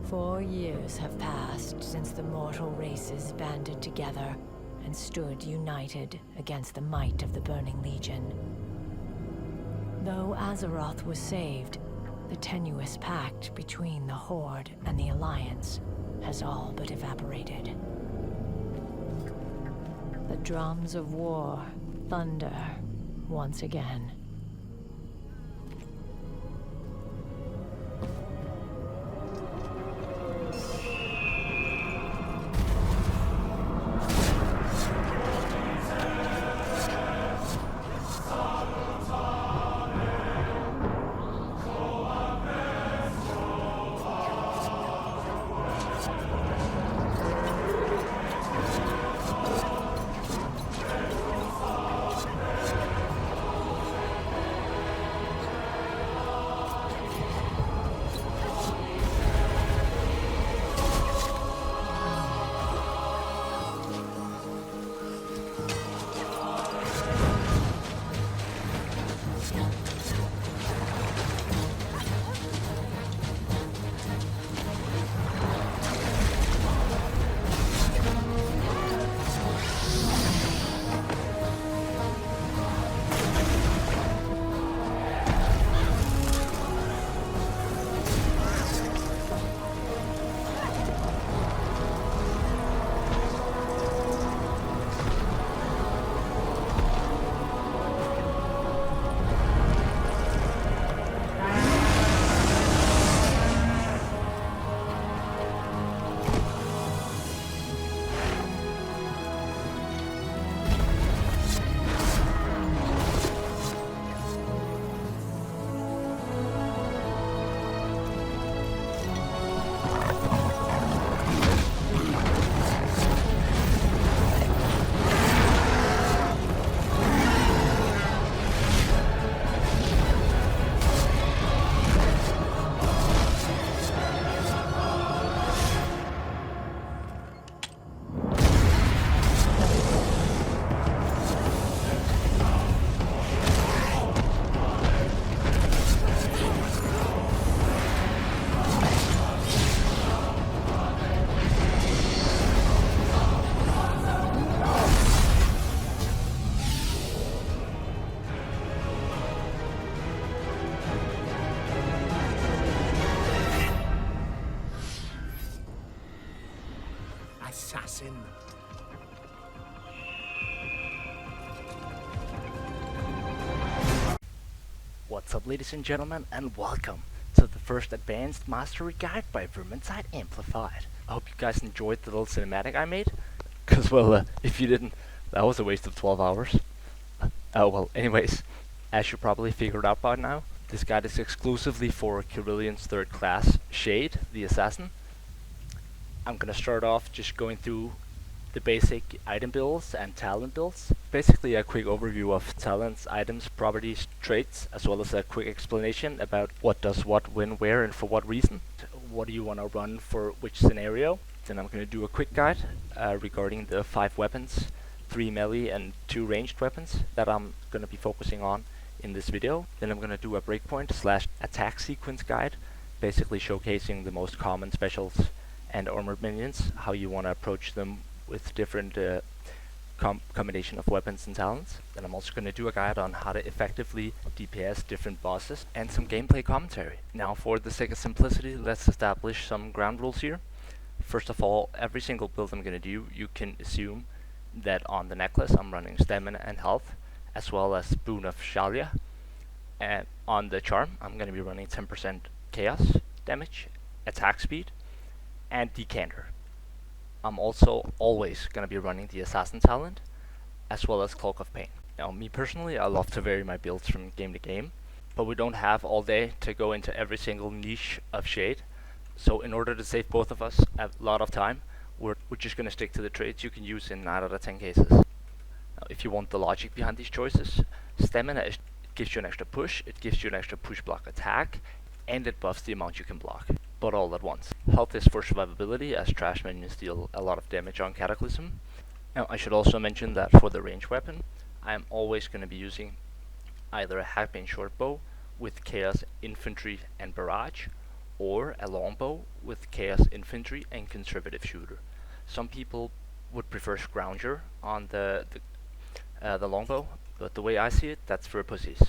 4 years have passed since the mortal races banded together and stood united against the might of the Burning Legion. Though Azeroth was saved, the tenuous pact between the Horde and the Alliance has all but evaporated. The drums of war thunder once again. Assassin. What's up, ladies and gentlemen, and welcome to the first advanced mastery guide by Vermintide Amplified. I hope you guys enjoyed the little cinematic I made, cause well, if you didn't, that was a waste of 12 hours. Well, anyways, as you probably figured out by now, this guide is exclusively for Kirillion's third class, Shade, the Assassin. I'm gonna start off just going through the basic item builds and talent builds. Basically a quick overview of talents, items, properties, traits, as well as a quick explanation about what does what, when, where, and for what reason. What do you want to run for which scenario. Then I'm gonna do a quick guide regarding the 5 weapons, 3 melee and 2 ranged weapons that I'm gonna be focusing on in this video. Then I'm gonna do a breakpoint / attack sequence guide, basically showcasing the most common specials and armored minions, how you want to approach them with different combination of weapons and talents. Then I'm also going to do a guide on how to effectively DPS different bosses and some gameplay commentary. Now, for the sake of simplicity, let's establish some ground rules here. First of all, every single build I'm going to do, you can assume that on the necklace I'm running stamina and health, as well as Boon of Shalia. And on the charm, I'm going to be running 10% chaos damage, attack speed, and decanter. I'm also always going to be running the assassin talent as well as Cloak of Pain. Now, me personally, I love to vary my builds from game to game, but we don't have all day to go into every single niche of Shade. So in order to save both of us a lot of time, we're just going to stick to the traits you can use in 9 out of 10 cases. Now, if you want the logic behind these choices, stamina gives you an extra push, it gives you an extra push block attack, and it buffs the amount you can block, but all at once. Health is for survivability, as trash minions deal a lot of damage on Cataclysm. Now, I should also mention that for the range weapon, I am always going to be using either a Hagbane Shortbow with Chaos Infantry and Barrage, or a longbow with chaos infantry and conservative shooter. Some people would prefer scrounger on the longbow, but the way I see it, that's for pussies.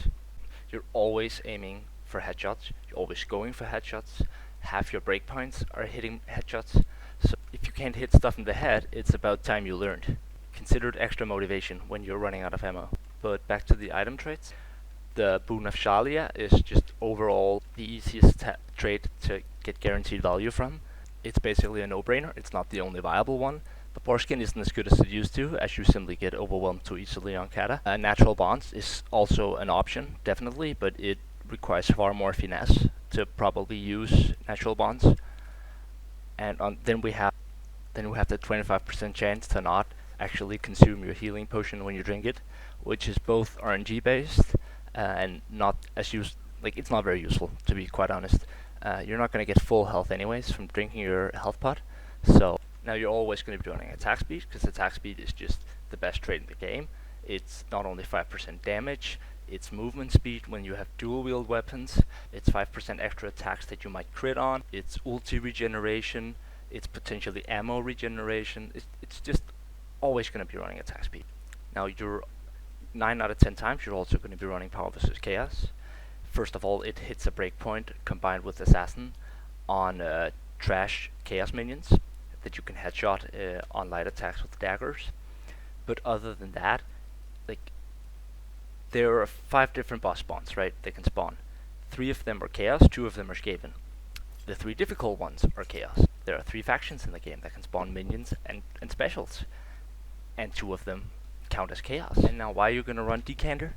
You're always aiming for headshots, you're always going for headshots, half your breakpoints are hitting headshots, so if you can't hit stuff in the head, it's about time you learned. Consider it extra motivation when you're running out of ammo. But back to the item traits. The Boon of Shalia is just overall the easiest trait to get guaranteed value from. It's basically a no-brainer, it's not the only viable one. The Boarskin isn't as good as it used to, as you simply get overwhelmed too easily on Kata. Natural Bonds is also an option, definitely, but it requires far more finesse to probably use Natural Bonds. And then we have the 25% chance to not actually consume your healing potion when you drink it, which is both RNG based and not as it's not very useful, to be quite honest. You're not going to get full health anyways from drinking your health pot, so now you're always going to be running attack speed, because attack speed is just the best trait in the game. It's not only 5% damage, it's movement speed when you have dual wield weapons, it's 5% extra attacks that you might crit on, it's ulti regeneration, it's potentially ammo regeneration, it's just always going to be running attack speed. Now you're 9 out of 10 times you're also going to be running Power versus Chaos. First of all, it hits a breakpoint combined with Assassin on trash Chaos minions that you can headshot on light attacks with daggers. But other than that, there are 5 different boss spawns, right? They can spawn. 3 of them are Chaos, 2 of them are Skaven. The 3 difficult ones are Chaos. There are 3 factions in the game that can spawn minions and specials, and 2 of them count as Chaos. And now why are you gonna run Decanter?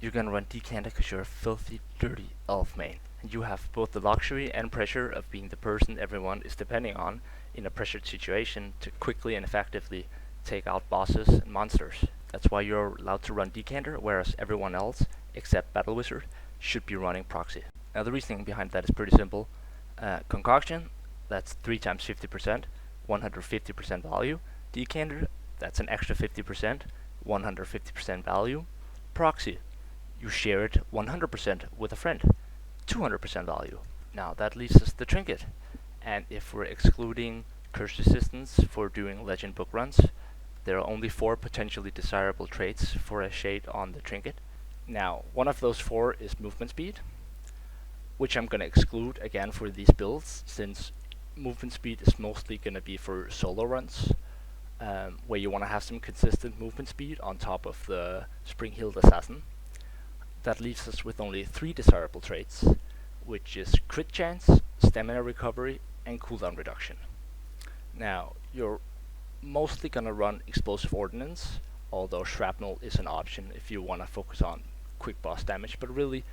You're gonna run Decanter because you're a filthy, dirty elf main, and you have both the luxury and pressure of being the person everyone is depending on in a pressured situation to quickly and effectively take out bosses and monsters. That's why you're allowed to run Decanter, whereas everyone else, except Battle Wizard, should be running Proxy. Now the reasoning behind that is pretty simple. Concoction, that's 3 times 50%, 150% value. Decanter, that's an extra 50%, 150% value. Proxy, you share it 100% with a friend, 200% value. Now that leaves us the Trinket, and if we're excluding curse resistance for doing legend book runs, there are only 4 potentially desirable traits for a shade on the Trinket. Now, one of those 4 is movement speed, which I'm going to exclude again for these builds, since movement speed is mostly going to be for solo runs, where you want to have some consistent movement speed on top of the Spring-Heeled Assassin. That leaves us with only 3 desirable traits, which is crit chance, stamina recovery, and cooldown reduction. Now, you're mostly gonna run explosive ordnance, although shrapnel is an option if you want to focus on quick boss damage, but really,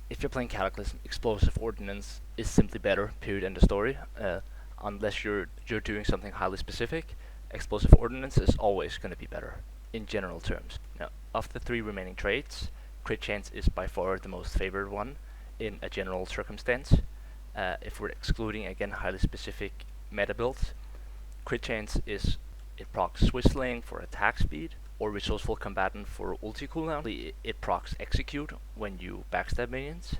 if you're playing Cataclysm, explosive ordnance is simply better, period, end of story. Unless you're doing something highly specific, explosive ordnance is always going to be better, in general terms. Now, of the 3 remaining traits, crit chance is by far the most favored one in a general circumstance. If we're excluding, again, highly specific meta builds, crit chance is it procs Swizzling for attack speed, or Resourceful Combatant for ulti cooldown. It procs Execute when you backstab minions.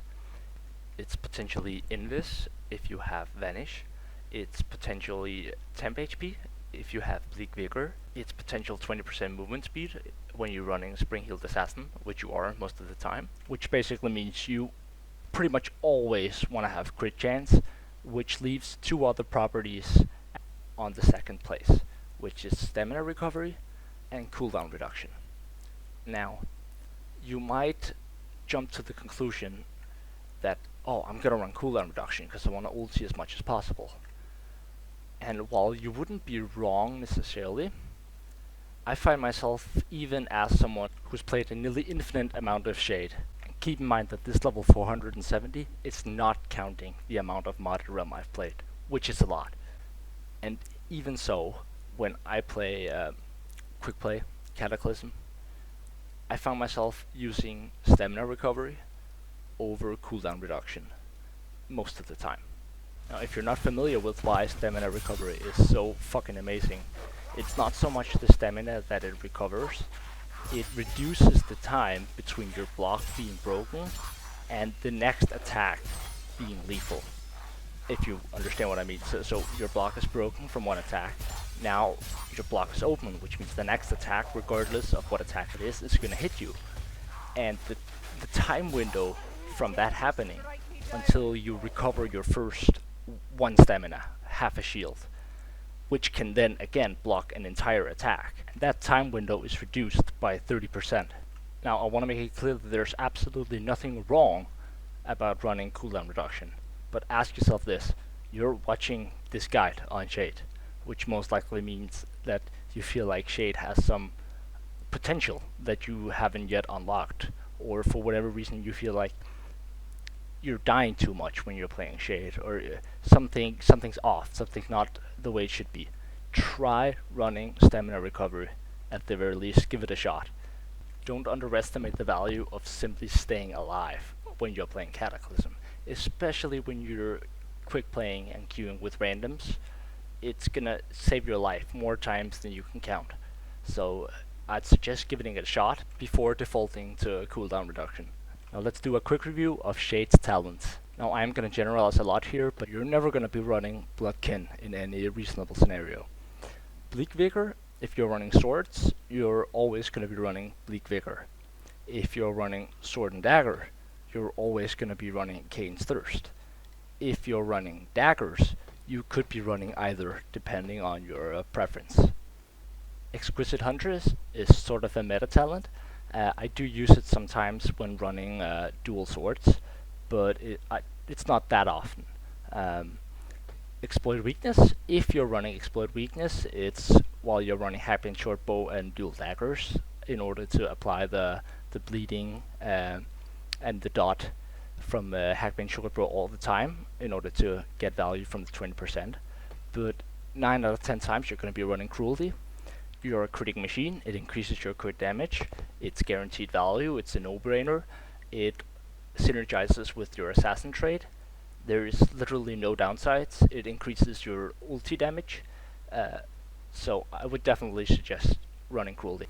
It's potentially Invis if you have Vanish. It's potentially Temp HP if you have Bleak Vigor. It's potential 20% movement speed when you're running Spring-Heeled Assassin, which you are most of the time. Which basically means you pretty much always want to have crit chance, which leaves 2 other properties on the second place, which is stamina recovery and cooldown reduction. Now, you might jump to the conclusion that, oh, I'm gonna run cooldown reduction because I want to ulti as much as possible. And while you wouldn't be wrong necessarily, I find myself, even as someone who's played a nearly infinite amount of Shade, and keep in mind that this level 470 is not counting the amount of modded realm I've played, which is a lot. And even so, when I play quick play Cataclysm, I found myself using stamina recovery over cooldown reduction most of the time. Now, if you're not familiar with why stamina recovery is so fucking amazing, it's not so much the stamina that it recovers, it reduces the time between your block being broken and the next attack being lethal. if you understand what I mean. So your block is broken from one attack. Now your block is open, which means the next attack, regardless of what attack it is going to hit you. And the time window from that happening until you recover your first 1 stamina, half a shield, which can then again block an entire attack. That time window is reduced by 30%. Now I want to make it clear that there's absolutely nothing wrong about running cooldown reduction, but ask yourself this: you're watching this guide on Shade, which most likely means that you feel like Shade has some potential that you haven't yet unlocked, or for whatever reason you feel like you're dying too much when you're playing Shade, or something's off, something's not the way it should be. Try running stamina recovery. At the very least, give it a shot. Don't underestimate the value of simply staying alive when you're playing Cataclysm, especially when you're quick playing and queuing with randoms. It's gonna save your life more times than you can count. So I'd suggest giving it a shot before defaulting to cooldown reduction. Now let's do a quick review of Shade's talents. Now I'm going to generalize a lot here, but you're never going to be running Bloodkin in any reasonable scenario. Bleak Vigor, if you're running swords, you're always going to be running Bleak Vigor. If you're running Sword and Dagger, you're always going to be running Kane's Thirst. If you're running daggers, you could be running either, depending on your preference. Exquisite Huntress is sort of a meta talent. I do use it sometimes when running dual swords, but it's not that often. Exploit Weakness, if you're running Exploit Weakness, it's while you're running Hagbane, Shortbow and dual daggers in order to apply the bleeding and the dot from Hagbane, Shortbow all the time in order to get value from the 20%. But 9 out of 10 times you're going to be running Cruelty. You're a critting machine, it increases your crit damage, it's guaranteed value, it's a no-brainer, it synergizes with your assassin trait, there is literally no downsides, it increases your ulti damage, so I would definitely suggest running Cruelty.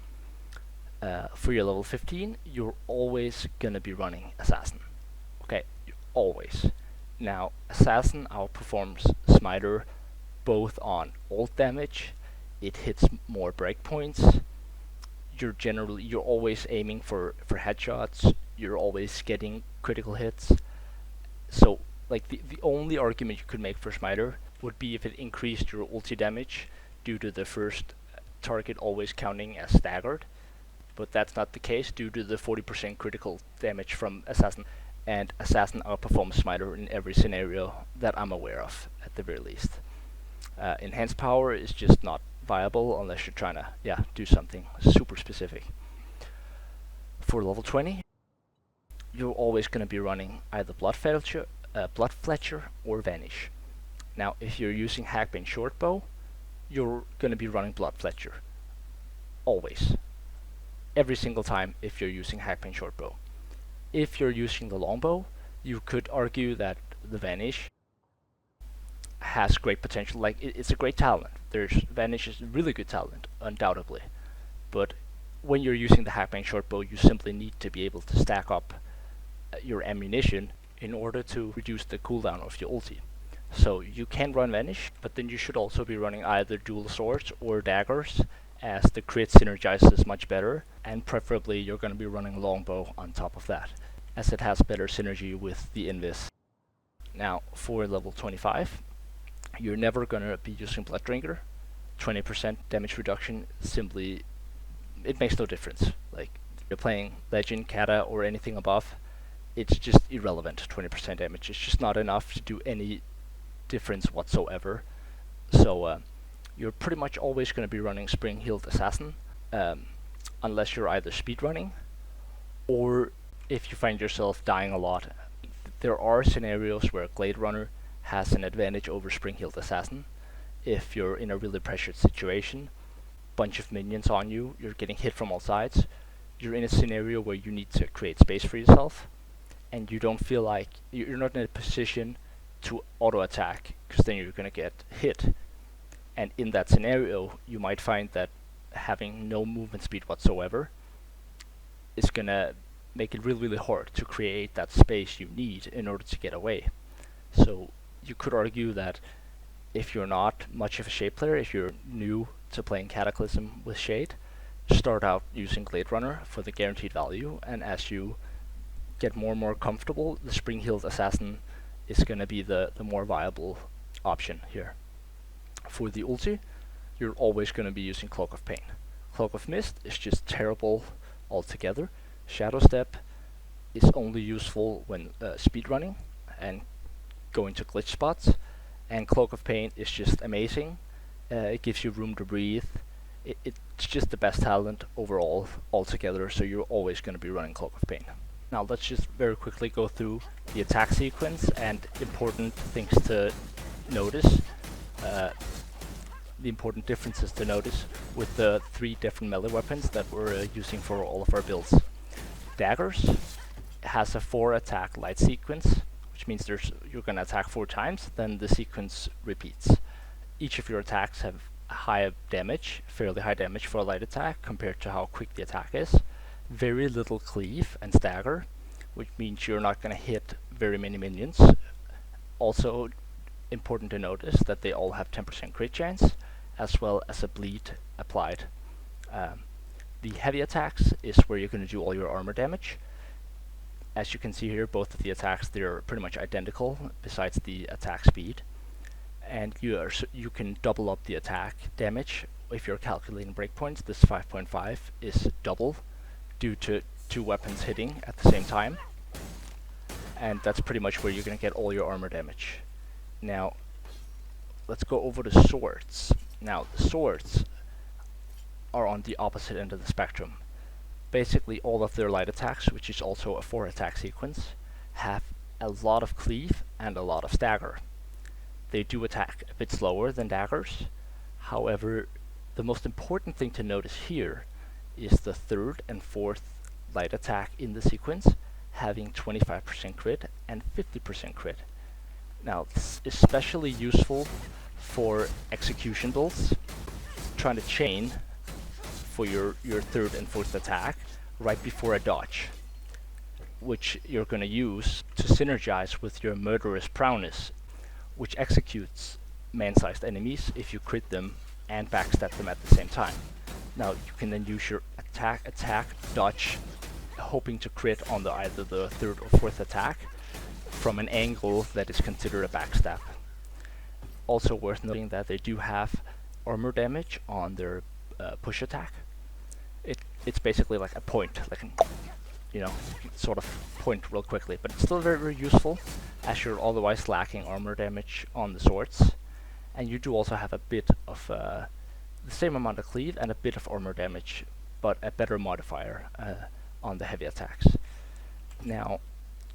For your level 15, you're always gonna be running Assassin. Okay, always. Now, Assassin outperforms Smiter both on ult damage, it hits more breakpoints, you're always aiming for headshots, you're always getting critical hits. So like the only argument you could make for Smiter would be if it increased your ulti damage due to the first target always counting as staggered, but that's not the case due to the 40% critical damage from Assassin, and Assassin outperforms Smiter in every scenario that I'm aware of, at the very least. Enhanced power is just not viable unless you're trying to do something super specific. For level 20, you're always going to be running either Blood Fletcher or Vanish. Now if you're using Hagbane Shortbow, you're going to be running Blood Fletcher. Always. Every single time if you're using Hagbane Shortbow. If you're using the Longbow, you could argue that the Vanish has great potential, like it's a great talent. Vanish is a really good talent, undoubtedly. But when you're using the Hagbane Shortbow, you simply need to be able to stack up your ammunition in order to reduce the cooldown of your ulti. So you can run Vanish, but then you should also be running either dual swords or daggers, as the crit synergizes much better, and preferably you're going to be running Longbow on top of that, as it has better synergy with the Invis. Now for level 25, you're never going to be using Blood Drinker. 20% damage reduction simply, it makes no difference. Like, you're playing Legend, Kata, or anything above, it's just irrelevant. 20% damage is just not enough to do any difference whatsoever. So you're pretty much always going to be running Spring Healed Assassin, unless you're either speedrunning, or if you find yourself dying a lot. There are scenarios where Glade Runner has an advantage over Spring Healed Assassin. If you're in a really pressured situation, bunch of minions on you, you're getting hit from all sides, you're in a scenario where you need to create space for yourself, and you don't feel like you're not in a position to auto attack, because then you're going to get hit. And in that scenario, you might find that having no movement speed whatsoever is going to make it really, really hard to create that space you need in order to get away. So you could argue that if you're not much of a Shade player, if you're new to playing Cataclysm with Shade, start out using Glade Runner for the guaranteed value, and as you get more and more comfortable, the Spring Healed Assassin is going to be the more viable option here. For the ulti, you're always going to be using Cloak of Pain. Cloak of Mist is just terrible altogether. Shadow Step is only useful when speedrunning and going to glitch spots, and Cloak of Pain is just amazing. It gives you room to breathe. It's just the best talent overall altogether, so you're always going to be running Cloak of Pain. Now let's just very quickly go through the attack sequence and important things to notice. The important differences to notice with the 3 different melee weapons that we're using for all of our builds. Daggers has a 4 attack light sequence, which means you're going to attack 4 times, then the sequence repeats. Each of your attacks have high damage, fairly high damage for a light attack compared to how quick the attack is. Very little cleave and stagger, which means you're not going to hit very many minions. Also important to notice that they all have 10% crit chance, as well as a bleed applied. The heavy attacks is where you're going to do all your armor damage. As you can see here, both of the attacks, they're pretty much identical besides the attack speed. And you can double up the attack damage if you're calculating breakpoints. This 5.5 is double due to 2 weapons hitting at the same time. And that's pretty much where you're going to get all your armor damage. Now, let's go over the swords. Now, the swords are on the opposite end of the spectrum. Basically, all of their light attacks, which is also a 4 attack sequence, have a lot of cleave and a lot of stagger. They do attack a bit slower than daggers. However, the most important thing to notice here is the 3rd and 4th light attack in the sequence having 25% crit and 50% crit. Now, this is especially useful for execution builds, trying to chain for your 3rd and 4th attack right before a dodge, which you're going to use to synergize with your Murderous Prowess, which executes man-sized enemies if you crit them and backstab them at the same time. Now you can then use your attack, dodge, hoping to crit on either the 3rd or 4th attack from an angle that is considered a backstab. Also worth noting that they do have armor damage on their push attack. It's basically like a point, like an, sort of point real quickly, but it's still very, very useful as you're otherwise lacking armor damage on the swords. And you do also have a bit of the same amount of cleave and a bit of armor damage, but a better modifier on the heavy attacks. Now,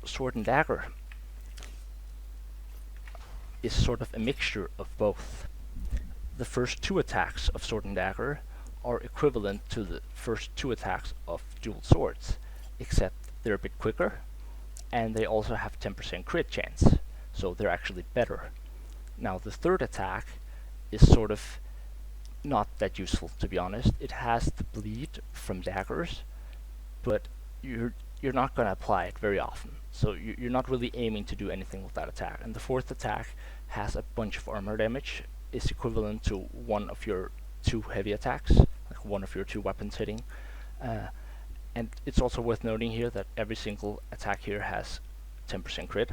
sword and dagger is sort of a mixture of both. The first 2 attacks of sword and dagger are equivalent to the first 2 attacks of dual swords, except they're a bit quicker, and they also have 10% crit chance, so they're actually better. Now the 3rd attack is sort of not that useful, to be honest. It has the bleed from daggers, but you're not going to apply it very often, so you're not really aiming to do anything with that attack. And the 4th attack has a bunch of armor damage, is equivalent to one of your 2 heavy attacks, like one of your 2 weapons hitting. And it's also worth noting here that every single attack here has 10% crit.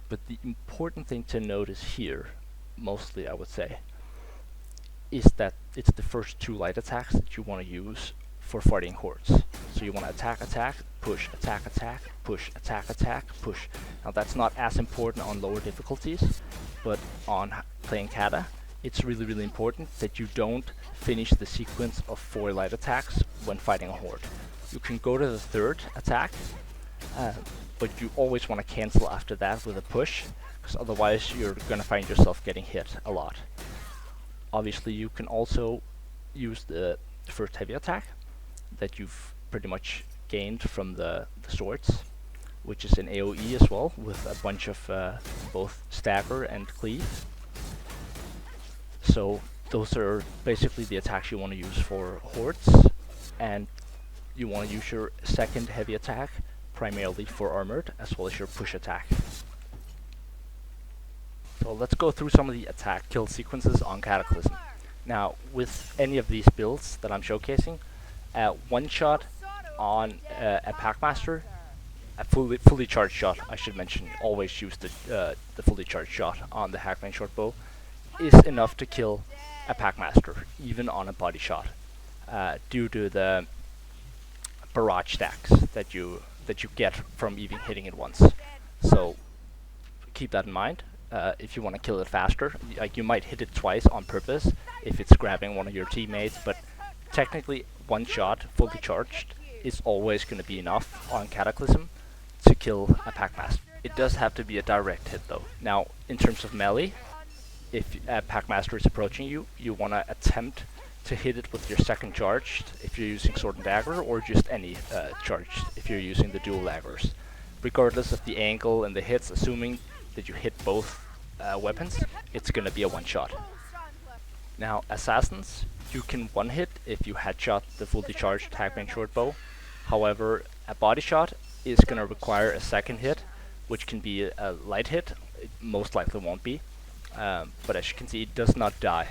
But the important thing to notice here, mostly I would say, is that it's the first 2 light attacks that you want to use for fighting hordes. So you want to attack, push, attack, push, attack, push. Now that's not as important on lower difficulties, but on playing Kata, it's really, really important that you don't finish the sequence of 4 light attacks when fighting a horde. You can go to the 3rd attack, but you always want to cancel after that with a push, because otherwise you're going to find yourself getting hit a lot. Obviously you can also use the first heavy attack that you've pretty much gained from the swords, which is an AoE as well, with a bunch of both stagger and cleave. So those are basically the attacks you want to use for hordes, and you want to use your 2nd heavy attack primarily for armored, as well as your push attack. So let's go through some of the attack kill sequences on Cataclysm. Now, with any of these builds that I'm showcasing, one shot on a Packmaster, a fully charged shot, I should mention, always use the fully charged shot on the Hagbane Shortbow, is enough to kill a Packmaster, even on a body shot, due to the barrage stacks that you get from even hitting it once. So keep that in mind. If you want to kill it faster, like you might hit it twice on purpose if it's grabbing one of your teammates, but technically one shot fully charged is always going to be enough on Cataclysm to kill a Packmaster. It does have to be a direct hit though. Now, in terms of melee, if a Packmaster is approaching you, you want to attempt to hit it with your second charged if you're using Sword and Dagger, or just any charged if you're using the dual daggers. Regardless of the angle and the hits, assuming that you hit both weapons, it's going to be a one shot. Now, assassins, you can one hit if you headshot the fully charged Hagbane Shortbow. However, a body shot is going to require a second hit, which can be a light hit. It most likely won't be, but as you can see, it does not die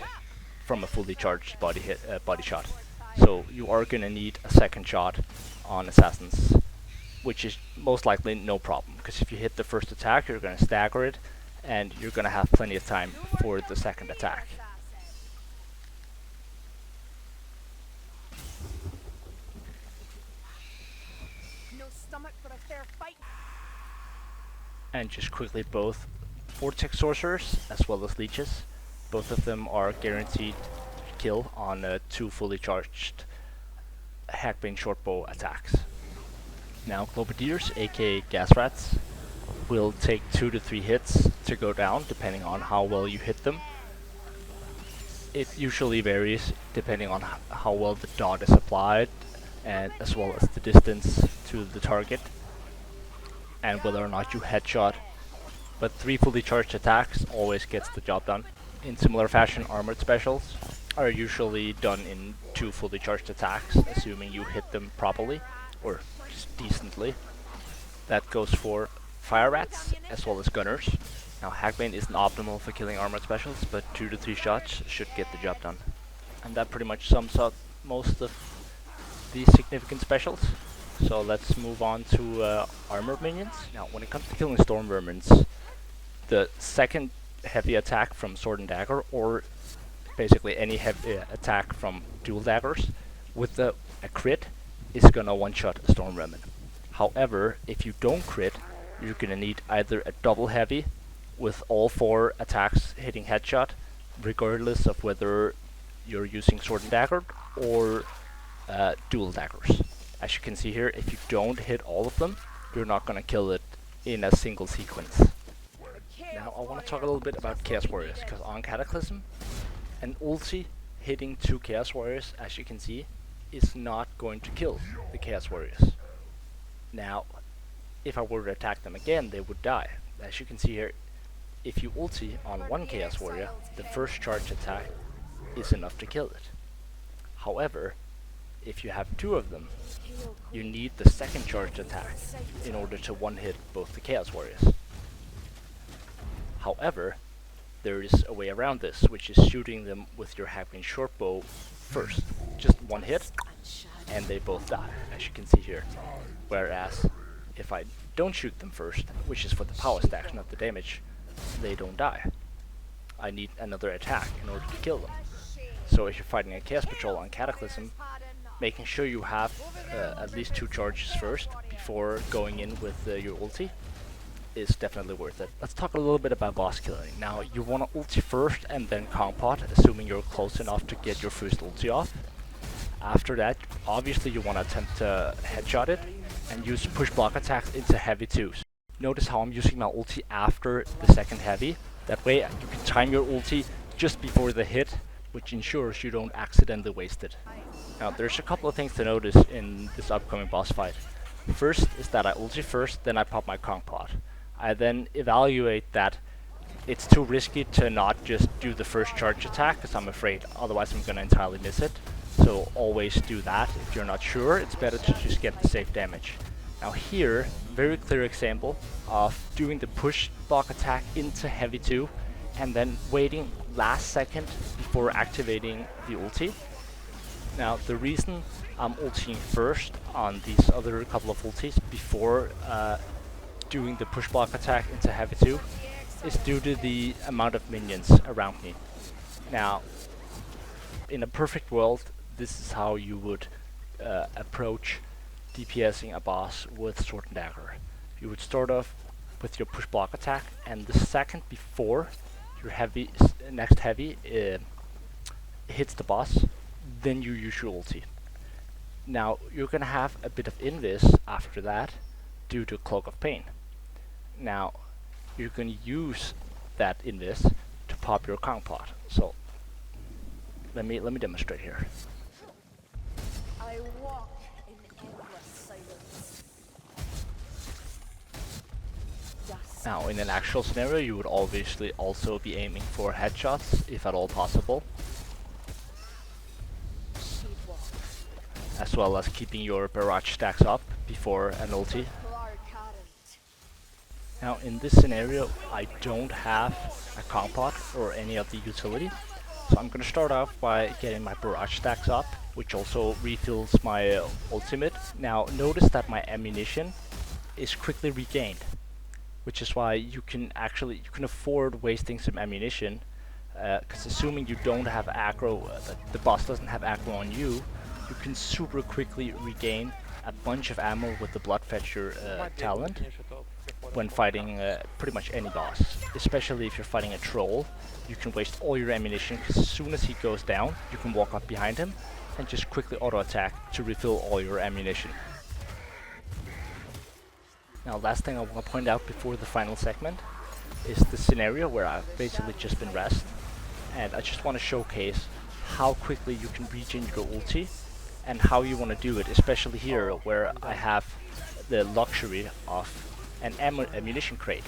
from a fully charged body shot. So you are going to need a second shot on assassins, which is most likely no problem, because if you hit the first attack, you're going to stagger it, and you're going to have plenty of time for the second attack. No stomach for a fair fight. And just quickly, both Vortex Sorcerers as well as Leeches, both of them are guaranteed kill on 2 fully charged Hagbane Shortbow attacks. Now, Globadiers, aka Gas Rats, will take 2 to 3 hits to go down, depending on how well you hit them. It usually varies depending on how well the dot is applied, and as well as the distance to the target, and whether or not you headshot. But 3 fully charged attacks always gets the job done. In similar fashion, armored specials are usually done in 2 fully charged attacks, assuming you hit them properly, or just decently. That goes for Fire Rats as well as Gunners. Now, Hagbane isn't optimal for killing armored specials, but 2 to 3 shots should get the job done. And that pretty much sums up most of these significant specials. So let's move on to armored minions. Now, when it comes to killing storm vermins, the second heavy attack from Sword and Dagger, or basically any heavy attack from dual daggers, with a crit, is gonna one-shot a storm vermin. However, if you don't crit, you're gonna need either a double heavy with all 4 attacks hitting headshot, regardless of whether you're using Sword and Dagger or dual daggers. As you can see here, if you don't hit all of them, you're not gonna kill it in a single sequence. Now, I want to talk a little bit about Chaos Warriors, because on Cataclysm, an ulti hitting 2 Chaos Warriors, as you can see, is not going to kill the Chaos Warriors. Now, if I were to attack them again, they would die. As you can see here, if you ulti on 1 Chaos Warrior, the first charge attack is enough to kill it. However, if you have 2 of them, you need the second charged attack in order to one-hit both the Chaos Warriors. However, there is a way around this, which is shooting them with your Hagbane Shortbow first. Just 1 hit, and they both die, as you can see here. Whereas, if I don't shoot them first, which is for the power stacks, not the damage, they don't die. I need another attack in order to kill them. So if you're fighting a Chaos Patrol on Cataclysm, making sure you have at least 2 charges first before going in with your ulti is definitely worth it. Let's talk a little bit about boss killing. Now, you want to ulti first and then Compot, assuming you're close enough to get your first ulti off. After that, obviously you want to attempt to headshot it and use push block attacks into heavy 2s. Notice how I'm using my ulti after the second heavy. That way you can time your ulti just before the hit, which ensures you don't accidentally waste it. Now, there's a couple of things to notice in this upcoming boss fight. First is that I ulti first, then I pop my Compot. I then evaluate that it's too risky to not just do the first charge attack, because I'm afraid otherwise I'm going to entirely miss it. So always do that. If you're not sure, it's better to just get the safe damage. Now here, very clear example of doing the push block attack into heavy 2 and then waiting last second before activating the ulti. Now the reason I'm ulting first on these other couple of ultis before doing the push block attack into heavy 2 is due to the amount of minions around me. Now, in a perfect world, this is how you would approach DPSing a boss with Sword and Dagger. You would start off with your push block attack, and the second before your next heavy hits the boss, then you use your ulti. Now, you're gonna have a bit of invis after that due to Cloak of Pain. Now, you're gonna use that invis to pop your Kong pot. So, let me demonstrate here. I walk in endless silence. Dust. Now, in an actual scenario, you would obviously also be aiming for headshots, if at all possible, She'd walk. as well as keeping your barrage stacks up before an ulti. Now, in this scenario, I don't have a Kong pot or any of the utility, so I'm gonna start off by getting my barrage stacks up, which also refills my ultimate. Now, notice that my ammunition is quickly regained, which is why you can afford wasting some ammunition, because assuming you don't have aggro, the boss doesn't have aggro on you, you can super quickly regain a bunch of ammo with the Bloodfetcher talent when fighting pretty much any boss. Especially if you're fighting a troll, you can waste all your ammunition, because as soon as he goes down, you can walk up behind him and just quickly auto attack to refill all your ammunition. Now, last thing I want to point out before the final segment is the scenario where I've basically just been rest, and I just want to showcase how quickly you can regen your ulti and how you want to do it, especially here where I have the luxury of an ammunition crate,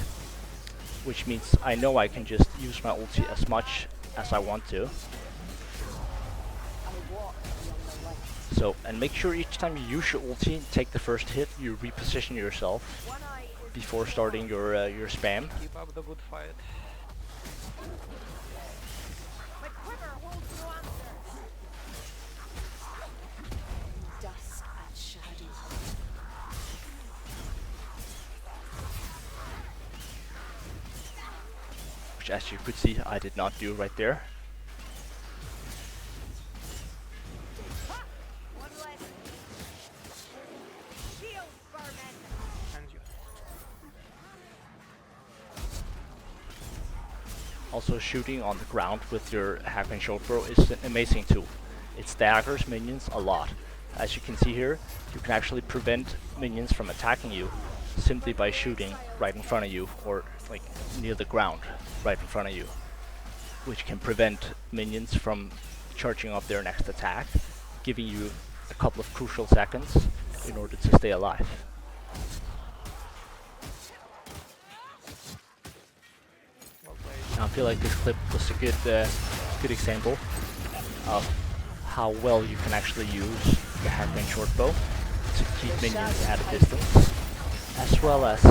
which means I know I can just use my ulti as much as I want to. So, and make sure each time you use your ulti, take the first hit, you reposition yourself before starting your spam. Keep up the good fight. My quiver holds no answer. Dust and Shady. Which, as you could see, I did not do right there. One less. Shield vermin. And you. Also, shooting on the ground with your Hagbane Shortbow is an amazing tool. It staggers minions a lot. As you can see here, you can actually prevent minions from attacking you simply by shooting right in front of you, or like near the ground right in front of you, which can prevent minions from charging up their next attack, giving you a couple of crucial seconds in order to stay alive. Well played. I feel like this clip was a good example of how well you can actually use the Hagbane Shortbow to keep minions at a distance, as well as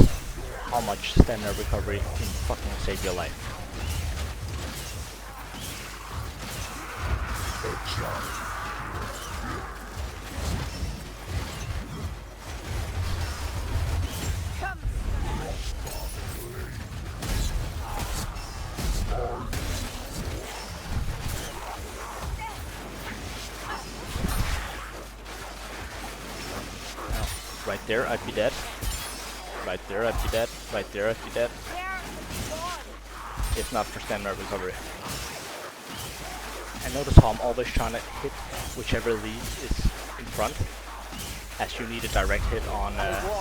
how much stamina recovery can fucking save your life. Come. Right there, I'd be dead. Right there, I'd be dead. Right there, I'd be dead. There is one. If not for stamina recovery. And notice how I'm always trying to hit whichever lead is in front, as you need a direct hit on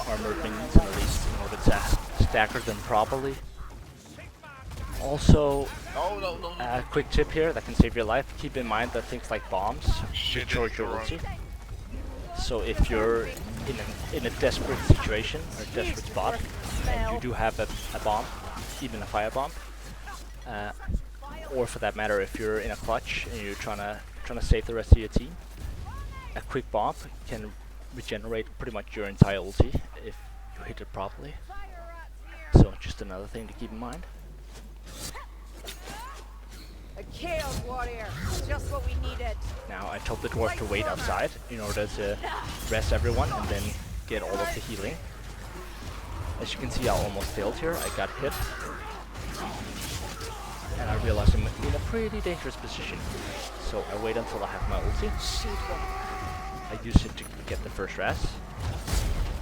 armored minions at least in order to stagger them properly. Also, a quick tip here that can save your life: keep in mind that things like bombs recharge your ulti. So if you're in a desperate situation or a desperate spot, and you do have a bomb, even a firebomb, or for that matter, if you're in a clutch and you're trying to save the rest of your team, a quick bomb can regenerate pretty much your entire ulti if you hit it properly. So just another thing to keep in mind. A chaos warrior. Just what we needed. Now I told the dwarf to wait outside in order to rest everyone and then get all of the healing. As you can see, I almost failed here. I got hit. And I realized I'm in a pretty dangerous position. So I wait until I have my ulti. I use it to get the first res.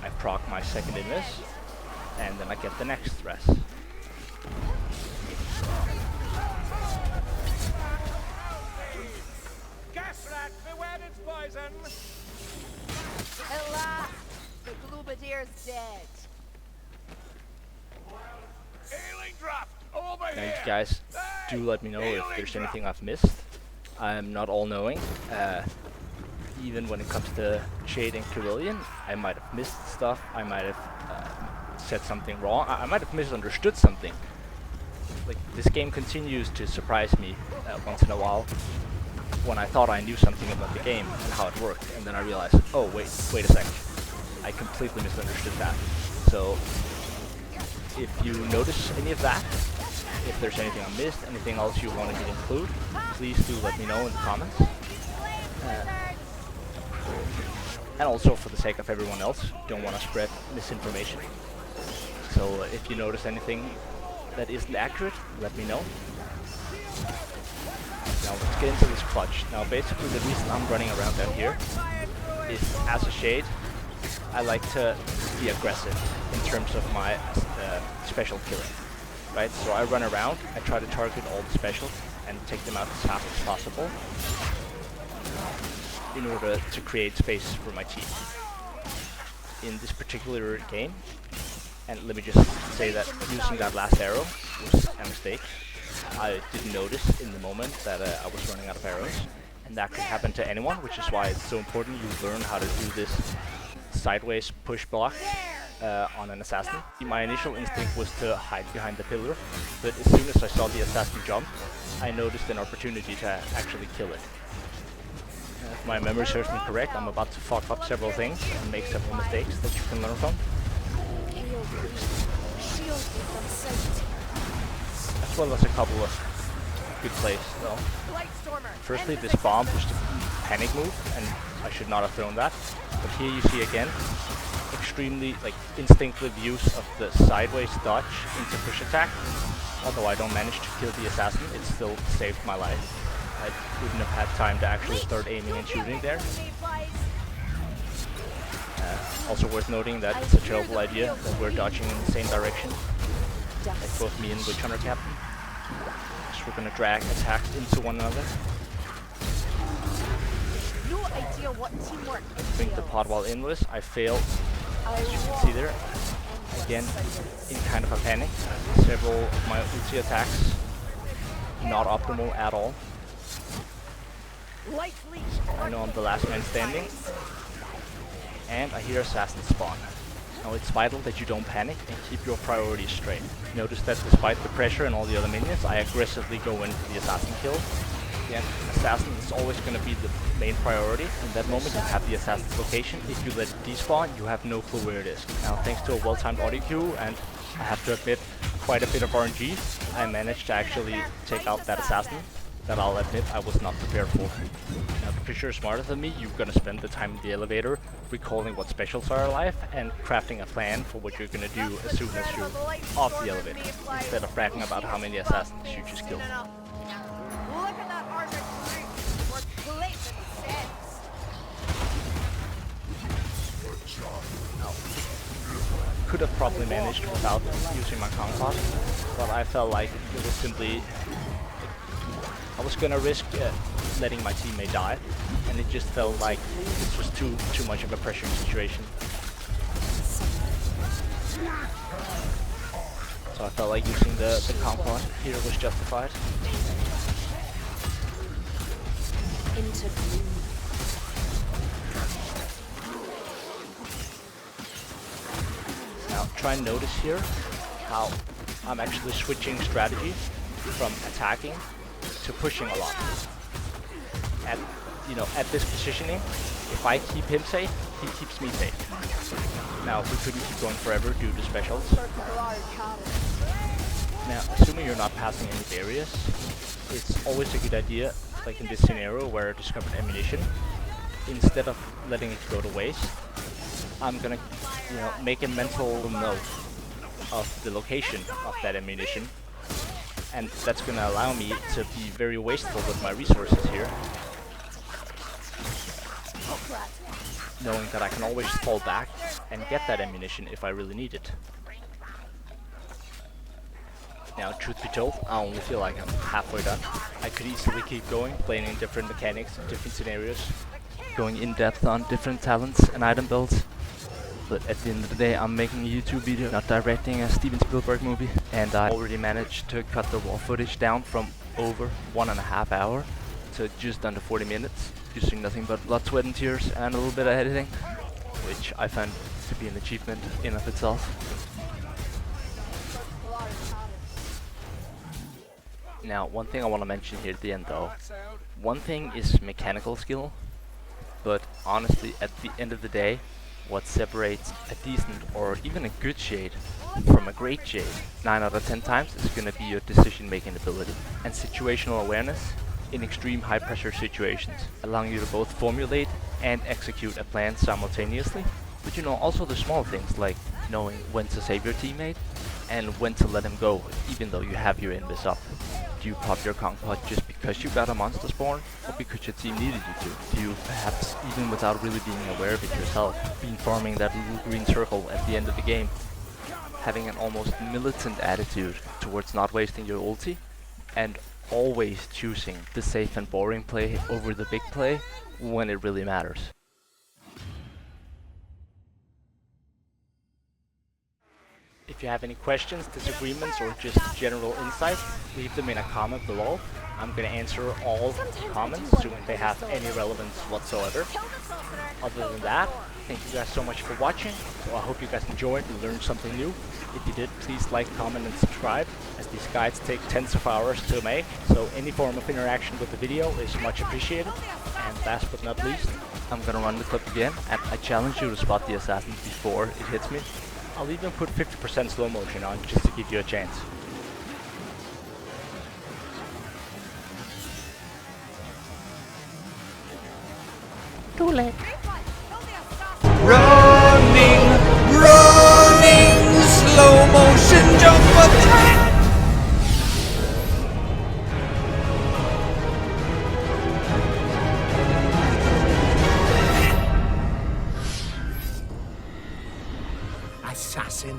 I proc my second invis. And then I get the next res. Gas rat, beware its poison! Alas, the Glubadier's dead. Healing draft, over Now you here! guys do let me know if there's anything I've missed. I'm not all-knowing. Even when it comes to Shade and Carillion, I might have missed stuff. I might have said something wrong. I might have misunderstood something. Like, this game continues to surprise me once in a while when I thought I knew something about the game and how it worked, and then I realized, oh wait a sec, I completely misunderstood that. So if you notice any of that, if there's anything I missed, anything else you wanted me to include, please do let me know in the comments. And also, for the sake of everyone else, don't want to spread misinformation. So if you notice anything that isn't accurate, let me know. Now let's get into this clutch. Now basically the reason I'm running around down here is, as a Shade, I like to be aggressive in terms of my special killing. Right, so I run around, I try to target all the specials and take them out as fast as possible in order to create space for my team. In this particular game, and let me just say that using that last arrow was a mistake. I didn't notice in the moment that I was running out of arrows, and that can happen to anyone, which is why it's so important you learn how to do this sideways push block on an assassin. My initial instinct was to hide behind the pillar, but as soon as I saw the assassin jump, I noticed an opportunity to actually kill it. If my memory serves me correct, I'm about to fuck up several things and make several mistakes that you can learn from. As well as a couple of good plays, though. Firstly, this bomb was a panic move, and I should not have thrown that. But here you see again, extremely instinctive use of the sideways dodge into push attack. Although I don't manage to kill the assassin, it still saved my life. I wouldn't have had time to actually start aiming and shooting there. Also worth noting that it's a terrible idea that we're dodging in the same direction, like both me and Witch Hunter Captain. So we're gonna drag attacks into one another. No idea what teamwork Bring the pod while inless. I failed, as you can see there. Again, in kind of a panic. Several of my ulti attacks not optimal at all. I know I'm the last man standing. And I hear assassins spawn. Now it's vital that you don't panic and keep your priorities straight. Notice that despite the pressure and all the other minions, I aggressively go in for the assassin kill. Again, assassin is always going to be the main priority. In that moment you have the assassin's location. If you let it despawn, you have no clue where it is. Now thanks to a well-timed audio cue and I have to admit quite a bit of RNG, I managed to actually take out that assassin that I'll admit I was not prepared for. Now because you're smarter than me, you're gonna spend the time in the elevator recalling what specials are alive and crafting a plan for what you're gonna do as soon as you're off the elevator, instead of bragging about how many assassins you just killed. Look at that armored brute. We're blazing sets. Could have probably managed without using my compost, but I felt like it was simply... I was gonna risk letting my teammate die, and it just felt like this was too much of a pressure situation. So I felt like using the compost here was justified. Into blue. Now try and notice here how I'm actually switching strategy from attacking to pushing a lot. At this positioning, if I keep him safe, he keeps me safe. Now we couldn't keep going forever due to specials. Now assuming you're not passing any barriers, it's always a good idea, like in this scenario where I discovered ammunition, instead of letting it go to waste, I'm gonna, make a mental note of the location of that ammunition, and that's gonna allow me to be very wasteful with my resources here, knowing that I can always fall back and get that ammunition if I really need it. Now, truth be told, I only feel like I'm halfway done. I could easily keep going, playing in different mechanics, different scenarios, going in depth on different talents and item builds. But at the end of the day, I'm making a YouTube video, not directing a Steven Spielberg movie. And I already managed to cut the raw footage down from over 1.5 hours to just under 40 minutes, using nothing but blood, sweat and tears and a little bit of editing, which I found to be an achievement in of itself. Now, one thing I want to mention here at the end though, one thing is mechanical skill, but honestly at the end of the day, what separates a decent or even a good shade from a great shade 9 out of 10 times is going to be your decision making ability and situational awareness in extreme high pressure situations, allowing you to both formulate and execute a plan simultaneously. But also the small things like knowing when to save your teammate and when to let him go, even though you have your invis up. Do you pop your conk pot just because you got a monster spawn, or because your team needed you to? Do you perhaps, even without really being aware of it yourself, been farming that little green circle at the end of the game, having an almost militant attitude towards not wasting your ulti, and always choosing the safe and boring play over the big play when it really matters? If you have any questions, disagreements, or just general insights, leave them in a comment below. I'm going to answer all comments, assuming they have any relevance whatsoever. Other than that, thank you guys so much for watching. So I hope you guys enjoyed and learned something new. If you did, please like, comment, and subscribe, as these guides take tens of hours to make. So any form of interaction with the video is much appreciated. And last but not least, I'm going to run the clip again, and I challenge you to spot the assassin before it hits me. I'll even put 50% slow motion on just to give you a chance. Too late. Running, slow motion jump attack. Assassin.